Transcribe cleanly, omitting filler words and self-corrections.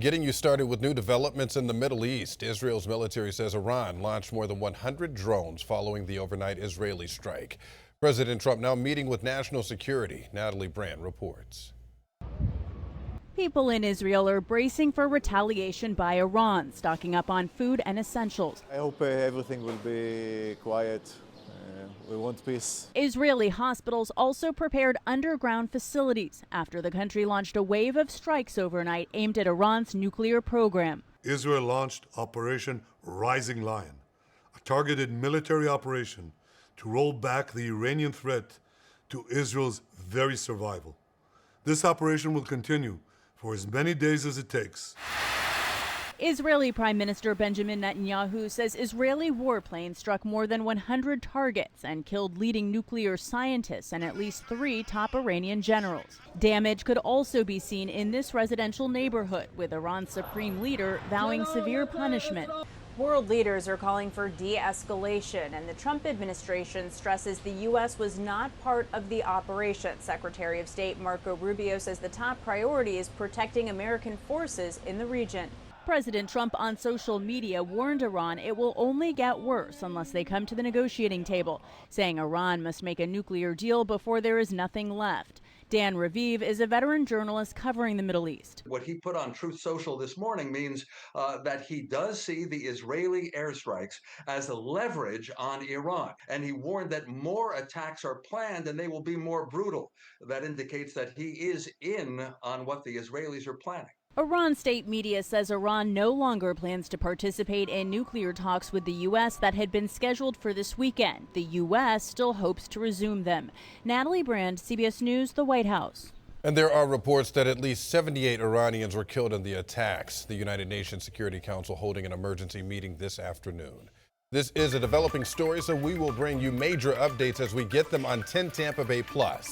Getting you started with new developments in the Middle East. Israel's military says Iran launched more than 100 drones following the overnight Israeli strike. President Trump now meeting with national security. Natalie Brand reports. People in Israel are bracing for retaliation by Iran, stocking up on food and essentials. I hope everything will be quiet. We want peace. Israeli hospitals also prepared underground facilities after the country launched a wave of strikes overnight aimed at Iran's nuclear program. Israel launched Operation Rising Lion, a targeted military operation to roll back the Iranian threat to Israel's very survival. This operation will continue for as many days as it takes. Israeli Prime Minister Benjamin Netanyahu says Israeli warplanes struck more than 100 targets and killed leading nuclear scientists and at least 3 top Iranian generals. Damage could also be seen in this residential neighborhood, with Iran's supreme leader vowing severe punishment. World leaders are calling for de-escalation, and the Trump administration stresses the U.S. was not part of the operation. Secretary of State Marco Rubio says the top priority is protecting American forces in the region. President Trump on social media warned Iran it will only get worse unless they come to the negotiating table, saying Iran must make a nuclear deal before there is nothing left. Dan Raviv is a veteran journalist covering the Middle East. What he put on Truth Social this morning means that he does see the Israeli airstrikes as a leverage on Iran. And he warned that more attacks are planned and they will be more brutal. That indicates that he is in on what the Israelis are planning. Iran state media says Iran no longer plans to participate in nuclear talks with the U.S. that had been scheduled for this weekend. The U.S. still hopes to resume them. Natalie Brand, CBS News, the White House. And there are reports that at least 78 Iranians were killed in the attacks. The United Nations Security Council holding an emergency meeting this afternoon. This is a developing story, so we will bring you major updates as we get them on 10 Tampa Bay Plus.